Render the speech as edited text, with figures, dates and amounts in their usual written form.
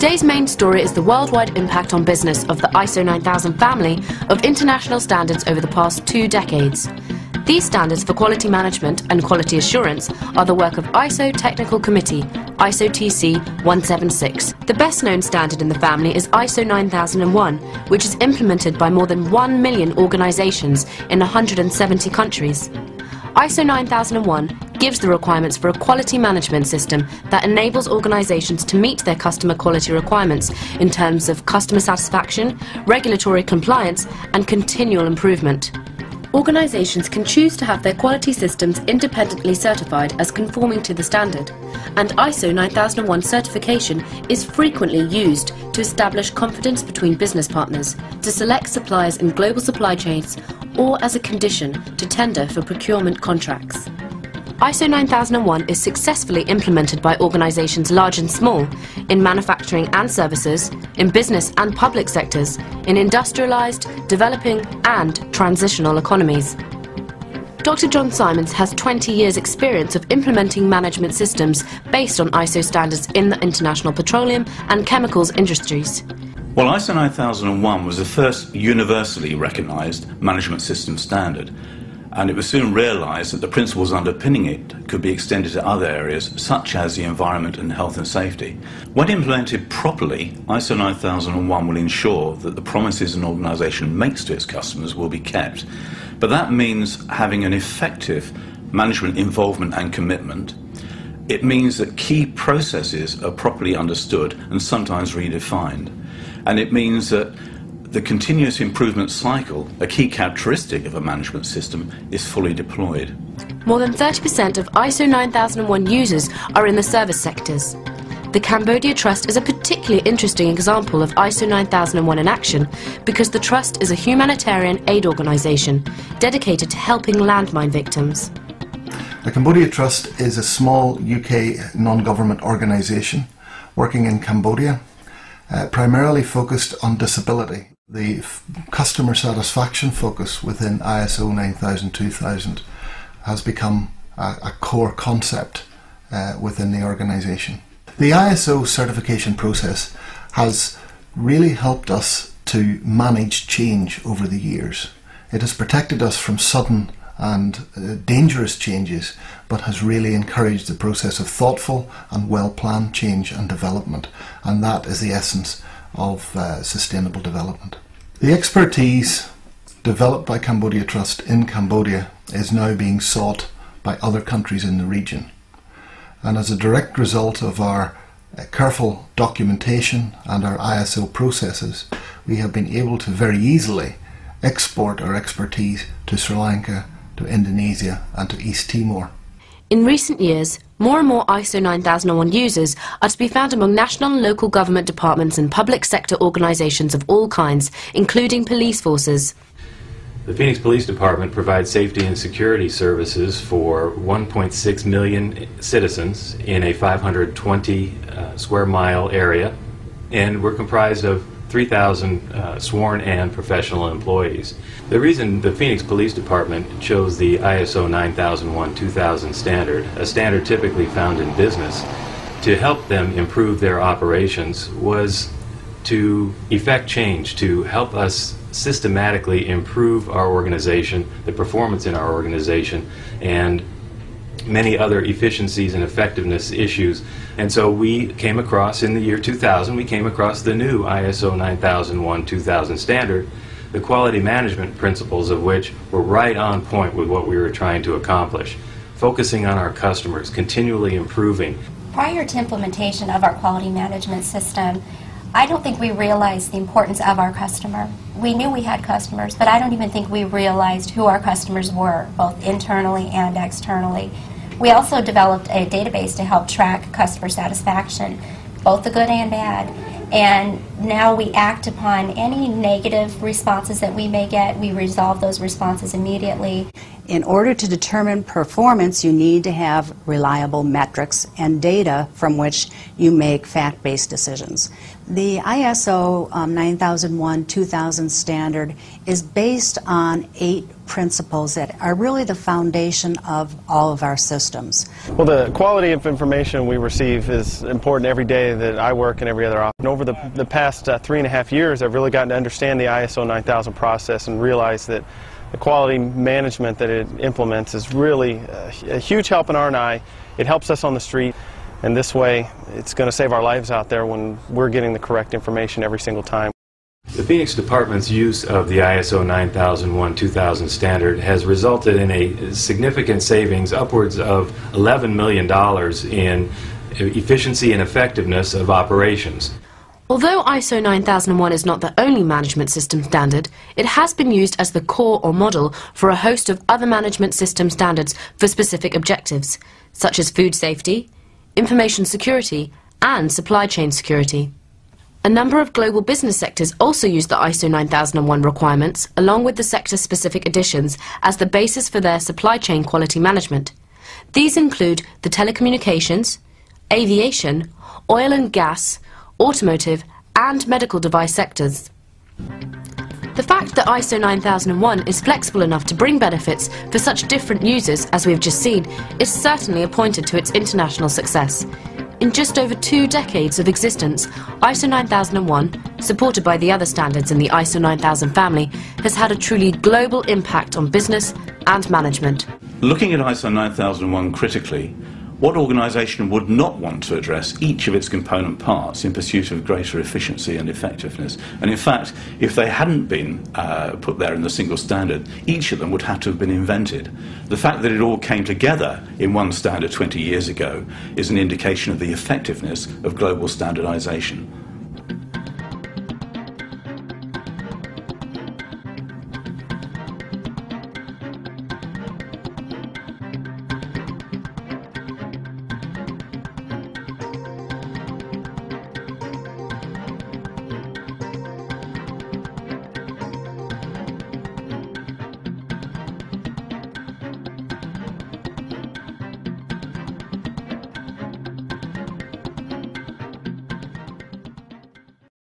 Today's main story is the worldwide impact on business of the ISO 9000 family of international standards over the past 2 decades. These standards for quality management and quality assurance are the work of ISO Technical Committee, ISO TC 176. The best known standard in the family is ISO 9001, which is implemented by more than 1 million organizations in 170 countries. ISO 9001 gives the requirements for a quality management system that enables organizations to meet their customer quality requirements in terms of customer satisfaction, regulatory compliance, and continual improvement. Organizations can choose to have their quality systems independently certified as conforming to the standard, and ISO 9001 certification is frequently used to establish confidence between business partners, to select suppliers in global supply chains, or as a condition to tender for procurement contracts. ISO 9001 is successfully implemented by organizations large and small, in manufacturing and services, in business and public sectors, in industrialized, developing and transitional economies. Dr. John Simons has 20 years' experience of implementing management systems based on ISO standards in the international petroleum and chemicals industries. Well, ISO 9001 was the first universally recognized management system standard, and it was soon realized that the principles underpinning it could be extended to other areas, such as the environment and health and safety. When implemented properly, ISO 9001 will ensure that the promises an organization makes to its customers will be kept. But that means having an effective management involvement and commitment. It means that key processes are properly understood and sometimes redefined. And it means that the continuous improvement cycle, a key characteristic of a management system, is fully deployed. More than 30% of ISO 9001 users are in the service sectors. The Cambodia Trust is a particularly interesting example of ISO 9001 in action because the Trust is a humanitarian aid organisation dedicated to helping landmine victims. The Cambodia Trust is a small UK non-government organisation working in Cambodia, primarily focused on disability. The customer satisfaction focus within ISO 9000-2000 has become a core concept within the organisation. The ISO certification process has really helped us to manage change over the years. It has protected us from sudden and dangerous changes, but has really encouraged the process of thoughtful and well-planned change and development, and that is the essence of sustainable development. The expertise developed by Cambodia Trust in Cambodia is now being sought by other countries in the region, and as a direct result of our careful documentation and our ISO processes, we have been able to very easily export our expertise to Sri Lanka, to Indonesia and to East Timor. In recent years, more and more ISO 9001 users are to be found among national and local government departments and public sector organisations of all kinds, including police forces. The Phoenix Police Department provides safety and security services for 1.6 million citizens in a 520 square mile area, and we're comprised of 3,000 sworn and professional employees. The reason the Phoenix Police Department chose the ISO 9001-2000 standard, a standard typically found in business, to help them improve their operations was to effect change, to help us systematically improve our organization, the performance in our organization, and many other efficiencies and effectiveness issues. And so we came across, in the year 2000, we came across the new ISO 9001-2000 standard, the quality management principles of which were right on point with what we were trying to accomplish, focusing on our customers, continually improving. Prior to implementation of our quality management system, I don't think we realized the importance of our customer. We knew we had customers, but I don't even think we realized who our customers were, both internally and externally. We also developed a database to help track customer satisfaction, both the good and bad. And now we act upon any negative responses that we may get. We resolve those responses immediately. In order to determine performance, you need to have reliable metrics and data from which you make fact-based decisions. The ISO 9001-2000 standard is based on 8 principles that are really the foundation of all of our systems. Well, the quality of information we receive is important every day that I work and every other office. And over the past 3.5 years, I've really gotten to understand the ISO 9000 process and realize that the quality management that it implements is really a huge help in R&I. It helps us on the street, and this way it's going to save our lives out there when we're getting the correct information every single time. The Phoenix Department's use of the ISO 9001-2000 standard has resulted in a significant savings, upwards of $11 million in efficiency and effectiveness of operations. Although ISO 9001 is not the only management system standard, it has been used as the core or model for a host of other management system standards for specific objectives, such as food safety, information security, and supply chain security. A number of global business sectors also use the ISO 9001 requirements, along with the sector-specific additions, as the basis for their supply chain quality management. These include the telecommunications, aviation, oil and gas, automotive, and medical device sectors. The fact that ISO 9001 is flexible enough to bring benefits for such different users as we've just seen is certainly a pointer to its international success. In just over 2 decades of existence, ISO 9001, supported by the other standards in the ISO 9000 family, has had a truly global impact on business and management. Looking at ISO 9001 critically, what organisation would not want to address each of its component parts in pursuit of greater efficiency and effectiveness? And in fact, if they hadn't been put there in the single standard, each of them would have to have been invented. The fact that it all came together in one standard 20 years ago is an indication of the effectiveness of global standardisation.